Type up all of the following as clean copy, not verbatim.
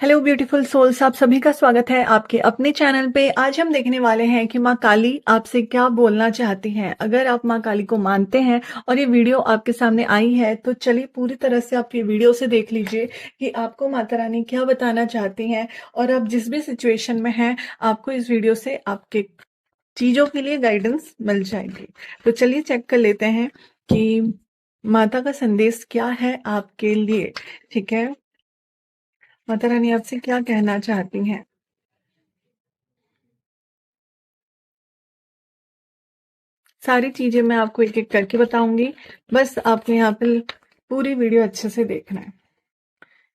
Hello beautiful souls, आप सभी का स्वागत है आपके अपने चैनल पे। आज हम देखने वाले हैं कि माँ काली आपसे क्या बोलना चाहती हैं। अगर आप माँ काली को मानते हैं और ये वीडियो आपके सामने आई है तो चलिए पूरी तरह से आप ये वीडियो से देख लीजिए कि आपको माता रानी क्या बताना चाहती हैं। और आप जिस भी सिचुएशन में हैं आपको इस वीडियो से आपके चीजों के लिए गाइडेंस मिल जाएगी। तो चलिए चेक कर लेते हैं कि माता का संदेश क्या है आपके लिए। ठीक है, माता रानी आपसे क्या कहना चाहती हैं। सारी चीजें मैं आपको एक एक करके बताऊंगी, बस आपको यहाँ पे पूरी वीडियो अच्छे से देखना है।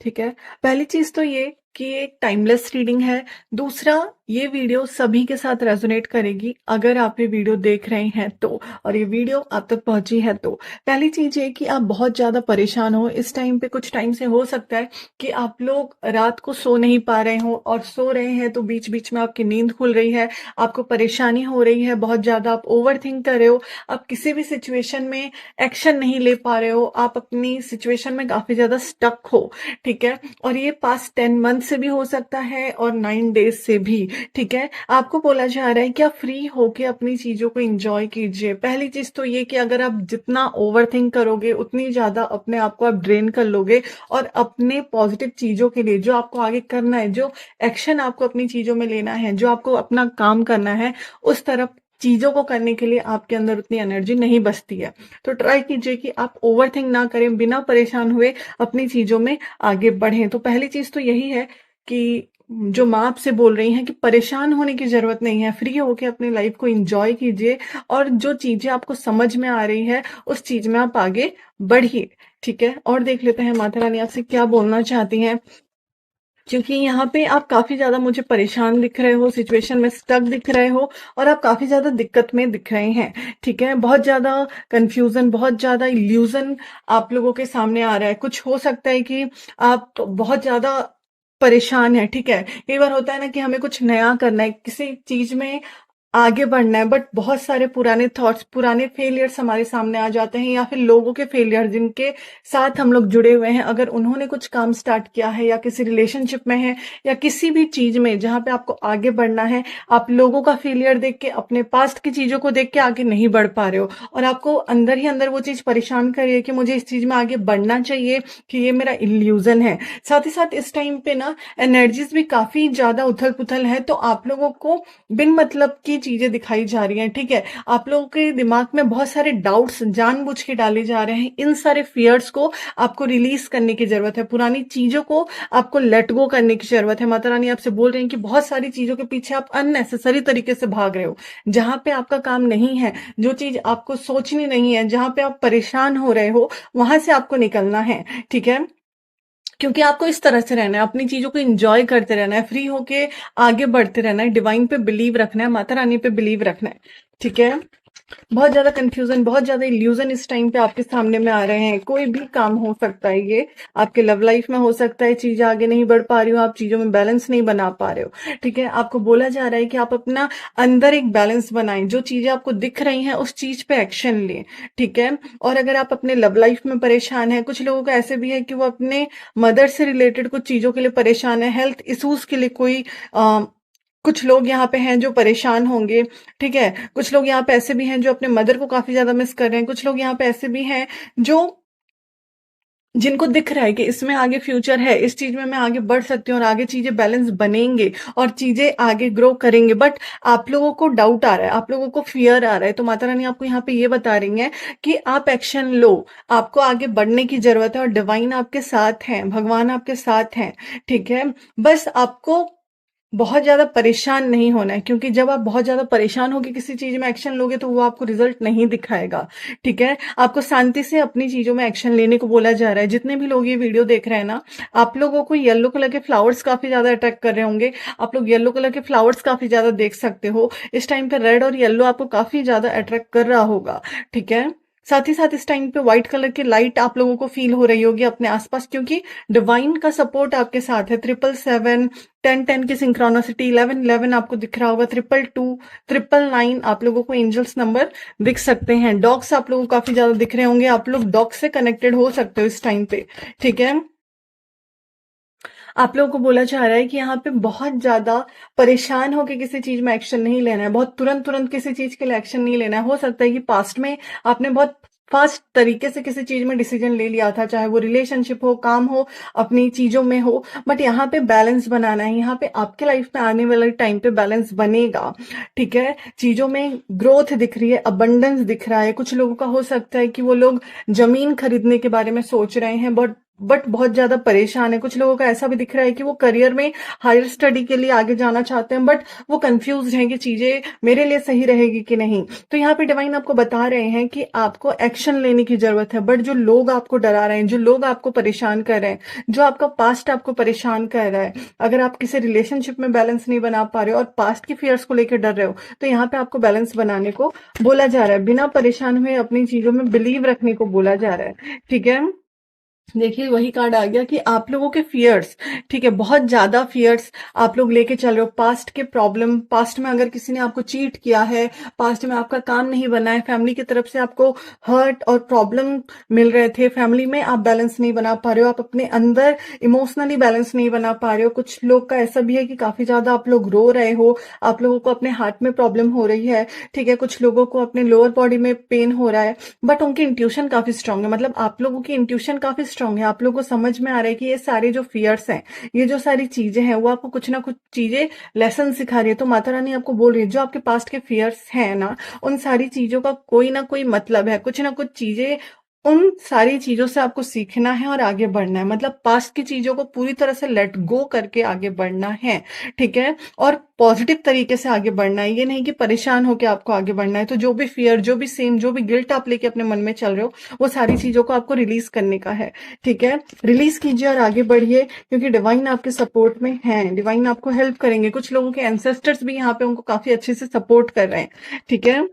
ठीक है, पहली चीज तो ये कि ये एक टाइमलेस रीडिंग है। दूसरा, ये वीडियो सभी के साथ रेजोनेट करेगी अगर आप ये वीडियो देख रहे हैं तो, और ये वीडियो आप तक पहुंची है तो। पहली चीज ये कि आप बहुत ज्यादा परेशान हो इस टाइम पे। कुछ टाइम से हो सकता है कि आप लोग रात को सो नहीं पा रहे हो, और सो रहे हैं तो बीच बीच में आपकी नींद खुल रही है, आपको परेशानी हो रही है, बहुत ज्यादा आप ओवर थिंक कर रहे हो, आप किसी भी सिचुएशन में एक्शन नहीं ले पा रहे हो, आप अपनी सिचुएशन में काफी ज्यादा स्टक हो। ठीक है, और ये पास्ट 10 मंथ से भी हो सकता है और 9 डेज से भी। ठीक है, आपको बोला जा रहा है कि आप फ्री होके अपनी चीजों को एंजॉय कीजिए। पहली चीज तो ये कि अगर आप जितना ओवर थिंक करोगे उतनी ज्यादा अपने आप को आप ड्रेन कर लोगे, और अपने पॉजिटिव चीजों के लिए जो आपको आगे करना है, जो एक्शन आपको अपनी चीजों में लेना है, जो आपको अपना काम करना है, उस तरफ चीजों को करने के लिए आपके अंदर उतनी एनर्जी नहीं बचती है। तो ट्राई कीजिए कि आप ओवर थिंक ना करें, बिना परेशान हुए अपनी चीजों में आगे बढ़ें। तो पहली चीज तो यही है कि जो माँ आपसे बोल रही हैं कि परेशान होने की जरूरत नहीं है, फ्री होके अपनी लाइफ को एंजॉय कीजिए, और जो चीजें आपको समझ में आ रही है उस चीज में आप आगे बढ़िए। ठीक है, और देख लेते हैं माता रानी आपसे क्या बोलना चाहती हैं। क्योंकि यहाँ पे आप काफी ज्यादा मुझे परेशान दिख रहे हो, सिचुएशन में स्टक दिख रहे हो, और आप काफी ज्यादा दिक्कत में दिख रहे हैं। ठीक है, बहुत ज्यादा कंफ्यूजन, बहुत ज्यादा इल्यूजन आप लोगों के सामने आ रहा है। कुछ हो सकता है कि आप बहुत ज्यादा परेशान है। ठीक है, कई बार होता है ना कि हमें कुछ नया करना है, किसी चीज में आगे बढ़ना है, बट बहुत सारे पुराने थॉट्स, पुराने फेलियर्स हमारे सामने आ जाते हैं, या फिर लोगों के फेलियर जिनके साथ हम लोग जुड़े हुए हैं, अगर उन्होंने कुछ काम स्टार्ट किया है या किसी रिलेशनशिप में है या किसी भी चीज में जहां पे आपको आगे बढ़ना है, आप लोगों का फेलियर देख के, अपने पास्ट की चीजों को देख के आगे नहीं बढ़ पा रहे हो, और आपको अंदर ही अंदर वो चीज परेशान कर रही है कि मुझे इस चीज में आगे बढ़ना चाहिए, कि ये मेरा इल्यूजन है। साथ ही साथ इस टाइम पे ना एनर्जीज भी काफी ज्यादा उथल पुथल है, तो आप लोगों को बिन मतलब की चीजें दिखाई जा रही हैं। ठीक है, आप लोगों के दिमाग में बहुत सारे डाउट्स जानबूझ के डाले जा रहे हैं। इन सारे फियर्स को आपको रिलीज करने की जरूरत है, पुरानी चीजों को आपको लेट गो करने की जरूरत है। माता रानी आपसे बोल रही हैं कि बहुत सारी चीजों के पीछे आप अननेसेसरी तरीके से भाग रहे हो, जहां पे आपका काम नहीं है, जो चीज आपको सोचनी नहीं है, जहां पे आप परेशान हो रहे हो, वहां से आपको निकलना है। ठीक है, क्योंकि आपको इस तरह से रहना है, अपनी चीजों को एंजॉय करते रहना है, फ्री होके आगे बढ़ते रहना है, डिवाइन पे बिलीव रखना है, माता रानी पे बिलीव रखना है। ठीक है, बहुत ज्यादा कंफ्यूजन, बहुत ज्यादा इल्यूजन इस टाइम पे आपके सामने में आ रहे हैं। कोई भी काम हो सकता है, ये आपके लव लाइफ में हो सकता है, चीजें आगे नहीं बढ़ पा रही हो, आप चीजों में बैलेंस नहीं बना पा रहे हो। ठीक है, आपको बोला जा रहा है कि आप अपना अंदर एक बैलेंस बनाएं, जो चीजें आपको दिख रही हैं उस चीज पे एक्शन लें। ठीक है, और अगर आप अपने लव लाइफ में परेशान है, कुछ लोगों का ऐसे भी है कि वो अपने मदर से रिलेटेड कुछ चीजों के लिए परेशान है, हेल्थ इश्यूज के लिए कोई कुछ लोग यहाँ पे हैं जो परेशान होंगे। ठीक है, कुछ लोग यहाँ पे ऐसे भी हैं जो अपने मदर को काफी ज्यादा मिस कर रहे हैं। कुछ लोग यहाँ पे ऐसे भी हैं जो जिनको दिख रहा है कि इसमें आगे फ्यूचर है, इस चीज में मैं आगे बढ़ सकती हूँ, और आगे चीजें बैलेंस बनेंगे और चीजें आगे ग्रो करेंगे, बट आप लोगों को डाउट आ रहा है, आप लोगों को फियर आ रहा है। तो माता रानी आपको यहाँ पे ये बता रही है कि आप एक्शन लो, आपको आगे बढ़ने की जरूरत है, और डिवाइन आपके साथ है, भगवान आपके साथ हैं। ठीक है, बस आपको बहुत ज्यादा परेशान नहीं होना है, क्योंकि जब आप बहुत ज्यादा परेशान होकर किसी चीज में एक्शन लोगे तो वो आपको रिजल्ट नहीं दिखाएगा। ठीक है, आपको शांति से अपनी चीजों में एक्शन लेने को बोला जा रहा है। जितने भी लोग ये वीडियो देख रहे हैं ना, आप लोगों को येलो कलर के फ्लावर्स काफी ज्यादा अट्रैक्ट कर रहे होंगे। आप लोग येलो कलर के फ्लावर्स काफी ज्यादा देख सकते हो इस टाइम पे। रेड और येलो आपको काफी ज्यादा अट्रैक्ट कर रहा होगा। ठीक है, साथ ही साथ इस टाइम पे व्हाइट कलर की लाइट आप लोगों को फील हो रही होगी अपने आसपास, क्योंकि डिवाइन का सपोर्ट आपके साथ है। 777, 1010 की सिंक्रोनिसिटी, 1111 आपको दिख रहा होगा, 222, 999 आप लोगों को एंजल्स नंबर दिख सकते हैं। डॉग्स आप लोगों को काफी ज्यादा दिख रहे होंगे, आप लोग डॉग से कनेक्टेड हो सकते हो इस टाइम पे। ठीक है, आप लोगों को बोला जा रहा है कि यहाँ पे बहुत ज़्यादा परेशान होके किसी चीज़ में एक्शन नहीं लेना है, बहुत तुरंत-तुरंत किसी चीज़ के लिए एक्शन नहीं लेना है। हो सकता है कि पास्ट में आपने बहुत फ़ास्ट तरीके से किसी चीज़ में डिसीज़न ले लिया था, चाहे वो रिलेशनशिप हो, काम हो, अपनी चीज़ों में हो, बट यहाँ पे बैलेंस बनाना है। यहाँ पे आपके लाइफ में आने वाले टाइम पे बैलेंस बनेगा, ठीक है? चीज़ों में ग्रोथ दिख रही है, अबंडेंस दिख रहा है। कुछ लोगों का हो सकता है कि वो लोग ज़मीन खरीदने के बारे में सोच रहे हैं, बट बहुत ज़्यादा परेशान है। कुछ लोगों का ऐसा भी दिख रहा है कि वो करियर में हायर स्टडी के लिए आगे जाना चाहते हैं, बट वो कंफ्यूज्ड हैं कि चीज़ें मेरे लिए सही रहेगी कि नहीं। तो यहाँ पे डिवाइन आपको बता रहे हैं कि आपको एक्शन लेने की ज़रूरत है, बट जो लोग आपको डरा रहे हैं, जो लोग आपको परेशान कर रहे हैं, जो आपका पास्ट आपको परेशान कर रहा है, अगर आप किसी रिलेशनशिप में बैलेंस नहीं बना पा रहे हो और पास्ट की फियर्स को लेकर डर रहे हो, तो यहाँ पे आपको बैलेंस बनाने को बोला जा रहा है। बिना परेशान हुए अपनी चीज़ों में बिलीव रखने को बोला जा रहा है, ठीक है? देखिए वही कार्ड आ गया कि आप लोगों के फियर्स, ठीक है, बहुत ज्यादा फियर्स आप लोग लेके चल रहे हो। पास्ट के प्रॉब्लम, पास्ट में अगर किसी ने आपको चीट किया है, पास्ट में आपका काम नहीं बना है, फैमिली की तरफ से आपको हर्ट और प्रॉब्लम मिल रहे थे, फैमिली में आप बैलेंस नहीं बना पा रहे हो, आप अपने अंदर इमोशनली बैलेंस नहीं बना पा रहे हो। कुछ लोग का ऐसा भी है कि काफी ज्यादा आप लोग रो रहे हो, आप लोगों को अपने हार्ट में प्रॉब्लम हो रही है, ठीक है, कुछ लोगों को अपने लोअर बॉडी में पेन हो रहा है, बट उनकी इंट्यूशन काफी स्ट्रांग है। मतलब आप लोगों की इंट्यूशन काफी स्ट्रांग है, आप लोगों को समझ में आ रहा है कि ये सारे जो फियर्स हैं, ये जो सारी चीजें हैं, वो आपको कुछ ना कुछ चीजें लेसन सिखा रही है। तो माता रानी आपको बोल रही है, जो आपके पास्ट के फियर्स हैं ना, उन सारी चीजों का कोई ना कोई मतलब है, कुछ ना कुछ चीजें, उन सारी चीजों से आपको सीखना है और आगे बढ़ना है। मतलब पास्ट की चीजों को पूरी तरह से लेट गो करके आगे बढ़ना है, ठीक है, और पॉजिटिव तरीके से आगे बढ़ना है। ये नहीं कि परेशान होकर आपको आगे बढ़ना है। तो जो भी फियर, जो भी सेम, जो भी गिल्ट आप लेके अपने मन में चल रहे हो, वो सारी चीजों को आपको रिलीज करने का है, ठीक है? रिलीज कीजिए और आगे बढ़िए, क्योंकि डिवाइन आपके सपोर्ट में है, डिवाइन आपको हेल्प करेंगे। कुछ लोगों के एंसेस्टर्स भी यहाँ पे उनको काफी अच्छे से सपोर्ट कर रहे हैं, ठीक है?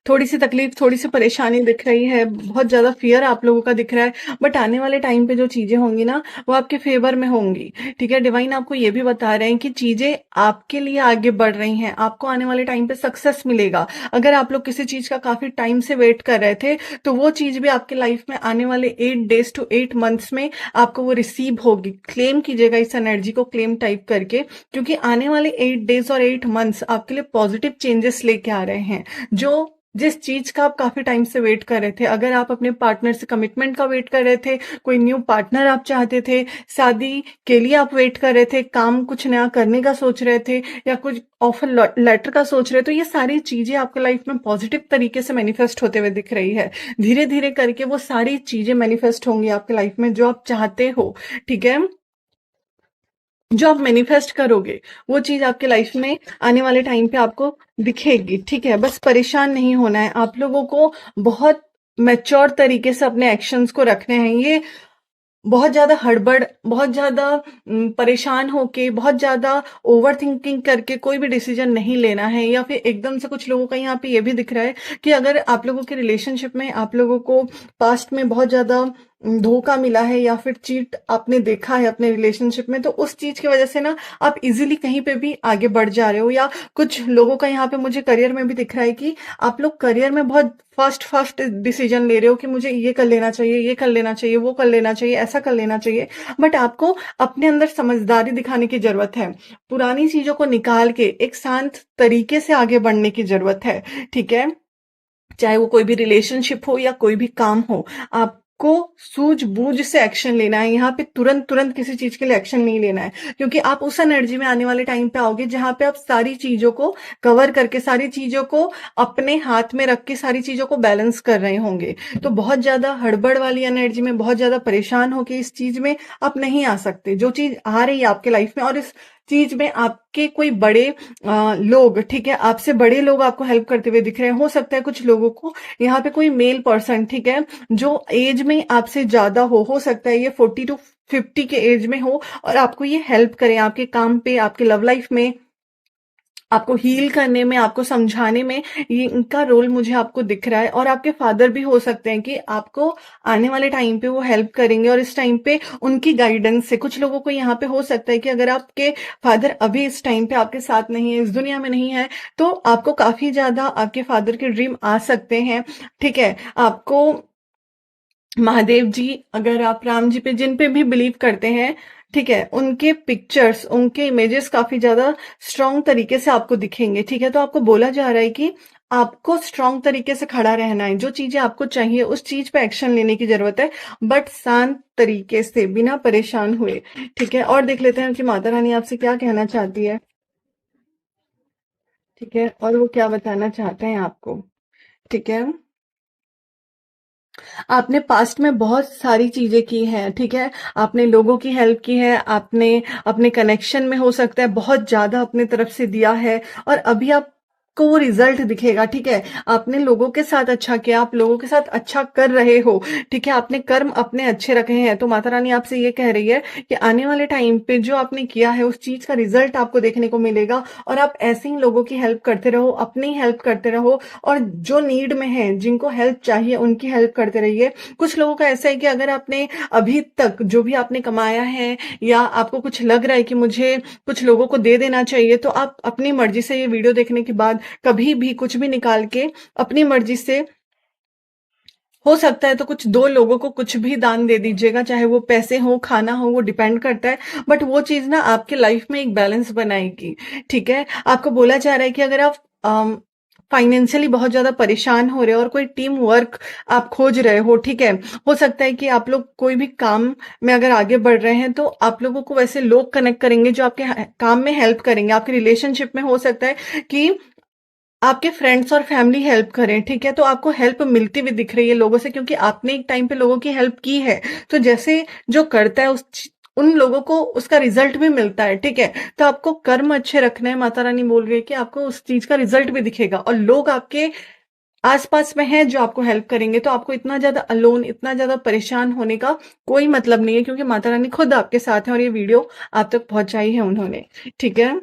थोड़ी सी तकलीफ, थोड़ी सी परेशानी दिख रही है, बहुत ज्यादा फियर आप लोगों का दिख रहा है, बट आने वाले टाइम पे जो चीजें होंगी ना, वो आपके फेवर में होंगी, ठीक है? डिवाइन आपको ये भी बता रहे हैं कि चीजें आपके लिए आगे बढ़ रही हैं, आपको आने वाले टाइम पे सक्सेस मिलेगा। अगर आप लोग किसी चीज का काफी टाइम से वेट कर रहे थे, तो वो चीज भी आपके लाइफ में आने वाले 8 days to 8 months में आपको वो रिसीव होगी। क्लेम कीजिएगा इस एनर्जी को, क्लेम टाइप करके, क्योंकि आने वाले 8 days और 8 months आपके लिए पॉजिटिव चेंजेस लेके आ रहे हैं। जो जिस चीज का आप काफी टाइम से वेट कर रहे थे, अगर आप अपने पार्टनर से कमिटमेंट का वेट कर रहे थे, कोई न्यू पार्टनर आप चाहते थे, शादी के लिए आप वेट कर रहे थे, काम कुछ नया करने का सोच रहे थे, या कुछ ऑफर लेटर का सोच रहे थे, तो ये सारी चीजें आपके लाइफ में पॉजिटिव तरीके से मैनिफेस्ट होते हुए दिख रही है। धीरे धीरे करके वो सारी चीजें मैनिफेस्ट होंगी आपके लाइफ में जो आप चाहते हो, ठीक है? जो आप मैनिफेस्ट करोगे, वो चीज आपके लाइफ में आने वाले टाइम पे आपको दिखेगी, ठीक है? बस परेशान नहीं होना है, आप लोगों को बहुत मैच्योर तरीके से अपने एक्शंस को रखने हैं। ये बहुत ज्यादा हड़बड़, बहुत ज्यादा परेशान होके, बहुत ज्यादा ओवर थिंकिंग करके कोई भी डिसीजन नहीं लेना है, या फिर एकदम से कुछ लोगों का यहाँ पे ये भी दिख रहा है कि अगर आप लोगों के रिलेशनशिप में आप लोगों को पास्ट में बहुत ज्यादा धोखा मिला है, या फिर चीट आपने देखा है अपने रिलेशनशिप में, तो उस चीज की वजह से ना आप इजीली कहीं पे भी आगे बढ़ जा रहे हो। या कुछ लोगों का यहाँ पे मुझे करियर में भी दिख रहा है कि आप लोग करियर में बहुत फास्ट फास्ट डिसीजन ले रहे हो कि मुझे ये कर लेना चाहिए, ये कर लेना चाहिए, वो कर लेना चाहिए, ऐसा कर लेना चाहिए, बट आपको अपने अंदर समझदारी दिखाने की जरूरत है। पुरानी चीजों को निकाल के एक शांत तरीके से आगे बढ़ने की जरूरत है, ठीक है? चाहे वो कोई भी रिलेशनशिप हो या कोई भी काम हो, आपको सूझबूझ से एक्शन लेना है। यहाँ पे तुरंत तुरंत किसी चीज के लिए एक्शन नहीं लेना है, क्योंकि आप उस एनर्जी में आने वाले टाइम पे आओगे जहां पे आप सारी चीजों को कवर करके, सारी चीजों को अपने हाथ में रख के, सारी चीजों को बैलेंस कर रहे होंगे। तो बहुत ज्यादा हड़बड़ वाली एनर्जी में, बहुत ज्यादा परेशान होके इस चीज में आप नहीं आ सकते। जो चीज आ रही है आपके लाइफ में, और इस चीज में आपके कोई बड़े लोग, ठीक है, आपसे बड़े लोग आपको हेल्प करते हुए दिख रहे हैं। हो सकता है कुछ लोगों को यहाँ पे कोई मेल पर्सन, ठीक है, जो एज में आपसे ज्यादा हो सकता है ये 40 to 50 के एज में हो, और आपको ये हेल्प करें आपके काम पे, आपके लव लाइफ में, आपको हील करने में, आपको समझाने में। ये इनका रोल मुझे आपको दिख रहा है। और आपके फादर भी हो सकते हैं कि आपको आने वाले टाइम पे वो हेल्प करेंगे, और इस टाइम पे उनकी गाइडेंस से कुछ लोगों को यहाँ पे हो सकता है कि अगर आपके फादर अभी इस टाइम पे आपके साथ नहीं है, इस दुनिया में नहीं है, तो आपको काफी ज्यादा आपके फादर के ड्रीम आ सकते हैं, ठीक है? आपको महादेव जी, अगर आप राम जी पे जिन पे भी बिलीव करते हैं, ठीक है, उनके पिक्चर्स, उनके इमेजेस काफी ज्यादा स्ट्रांग तरीके से आपको दिखेंगे। ठीक है, तो आपको बोला जा रहा है कि आपको स्ट्रांग तरीके से खड़ा रहना है। जो चीजें आपको चाहिए उस चीज पे एक्शन लेने की जरूरत है, बट शांत तरीके से, बिना परेशान हुए। ठीक है, और देख लेते हैं कि माता रानी आपसे क्या कहना चाहती है। ठीक है, और वो क्या बताना चाहते हैं आपको। ठीक है, आपने पास्ट में बहुत सारी चीजें की हैं। ठीक है, आपने लोगों की हेल्प की है, आपने अपने कनेक्शन में हो सकता है बहुत ज्यादा अपने तरफ से दिया है, और अभी आपको वो रिजल्ट दिखेगा। ठीक है, आपने लोगों के साथ अच्छा किया, आप लोगों के साथ अच्छा कर रहे हो। ठीक है, आपने कर्म अपने अच्छे रखे हैं, तो माता रानी आपसे ये कह रही है कि आने वाले टाइम पे जो आपने किया है उस चीज का रिजल्ट आपको देखने को मिलेगा, और आप ऐसे ही लोगों की हेल्प करते रहो, अपनी हेल्प करते रहो, और जो नीड में है, जिनको हेल्प चाहिए, उनकी हेल्प करते रहिए। कुछ लोगों का ऐसा है कि अगर आपने अभी तक जो भी आपने कमाया है, या आपको कुछ लग रहा है कि मुझे कुछ लोगों को दे देना चाहिए, तो आप अपनी मर्जी से ये वीडियो देखने के बाद कभी भी कुछ भी निकाल के अपनी मर्जी से, हो सकता है तो कुछ दो लोगों को कुछ भी दान दे दीजिएगा, चाहे वो पैसे हो, खाना हो, वो डिपेंड करता है, बट वो चीज ना आपके लाइफ में एक बैलेंस बनाएगी। ठीक है, आपको बोला जा रहा है कि अगर आप फाइनेंशियली बहुत ज्यादा परेशान हो रहे हो और कोई टीम वर्क आप खोज रहे हो, ठीक है, हो सकता है कि आप लोग कोई भी काम में अगर आगे बढ़ रहे हैं तो आप लोगों को वैसे लोग कनेक्ट करेंगे जो आपके काम में हेल्प करेंगे। आपके रिलेशनशिप में हो सकता है कि आपके फ्रेंड्स और फैमिली हेल्प करें। ठीक है, तो आपको हेल्प मिलती हुई दिख रही है लोगों से, क्योंकि आपने एक टाइम पे लोगों की हेल्प की है। तो जैसे जो करता है उन लोगों को उसका रिजल्ट भी मिलता है। ठीक है, तो आपको कर्म अच्छे रखना है। माता रानी बोल रही है कि आपको उस चीज का रिजल्ट भी दिखेगा, और लोग आपके आसपास में हैं जो आपको हेल्प करेंगे। तो आपको इतना ज्यादा अलोन, इतना ज्यादा परेशान होने का कोई मतलब नहीं है, क्योंकि माता रानी खुद आपके साथ है और ये वीडियो आप तक पहुंचाई है उन्होंने। ठीक है,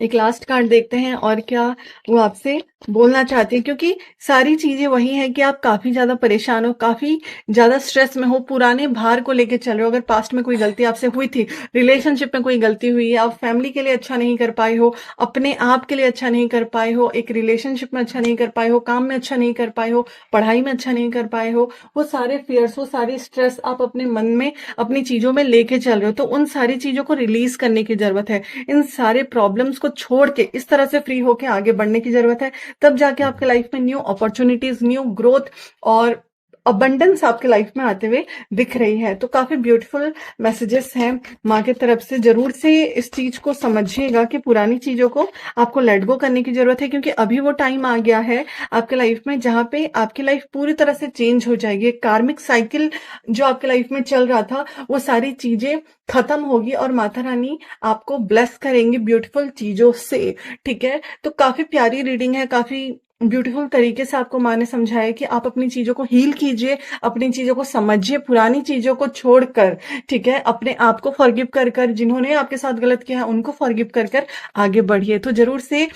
एक लास्ट कार्ड देखते हैं और क्या वो आपसे बोलना चाहती है, क्योंकि सारी चीजें वही है कि आप काफी ज्यादा परेशान हो, काफी ज्यादा स्ट्रेस में हो, पुराने भार को लेके चल रहे हो। अगर पास्ट में कोई गलती आपसे हुई थी, रिलेशनशिप में कोई गलती हुई है, आप फैमिली के लिए अच्छा नहीं कर पाए हो, अपने आप के लिए अच्छा नहीं कर पाए हो, एक रिलेशनशिप में अच्छा नहीं कर पाए हो, काम में अच्छा नहीं कर पाए हो, पढ़ाई में अच्छा नहीं कर पाए हो, वो सारे फियर्स, वो सारी स्ट्रेस आप अपने मन में, अपनी चीजों में लेके चल रहे हो, तो उन सारी चीजों को रिलीज करने की जरूरत है। इन सारे प्रॉब्लम्स को छोड़ के इस तरह से फ्री होके आगे बढ़ने की जरूरत है। तब जाके आपके लाइफ में न्यू अपॉर्चुनिटीज, न्यू ग्रोथ और अबंडेंस आपके लाइफ में आते हुए दिख रही है। तो काफी ब्यूटीफुल मैसेजेस हैं माँ की तरफ से। जरूर से इस चीज को समझिएगा कि पुरानी चीजों को आपको लेट गो करने की जरूरत है, क्योंकि अभी वो टाइम आ गया है आपके लाइफ में जहां पे आपकी लाइफ पूरी तरह से चेंज हो जाएगी। एक कार्मिक साइकिल जो आपके लाइफ में चल रहा था, वो सारी चीजें खत्म होगी, और माता रानी आपको ब्लेस करेंगे ब्यूटीफुल चीजों से। ठीक है, तो काफी प्यारी रीडिंग है, काफी ब्यूटीफुल तरीके से आपको माँ ने समझाया कि आप अपनी चीजों को हील कीजिए, अपनी चीजों को समझिए, पुरानी चीजों को छोड़कर। ठीक है, अपने आप को फॉरगिव कर कर, जिन्होंने आपके साथ गलत किया है उनको फॉरगिव कर कर आगे बढ़िए। तो जरूर से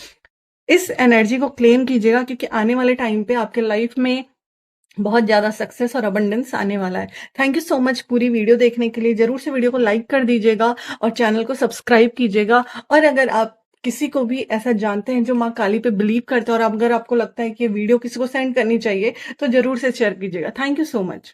इस एनर्जी को क्लेम कीजिएगा, क्योंकि आने वाले टाइम पे आपके लाइफ में बहुत ज्यादा सक्सेस और अबंडेंस आने वाला है। थैंक यू सो मच पूरी वीडियो देखने के लिए। जरूर से वीडियो को लाइक कर दीजिएगा और चैनल को सब्सक्राइब कीजिएगा। और अगर आप किसी को भी ऐसा जानते हैं जो माँ काली पे बिलीव करते हैं, और अगर आपको लगता है कि ये वीडियो किसी को सेंड करनी चाहिए, तो जरूर से शेयर कीजिएगा। Thank you so much.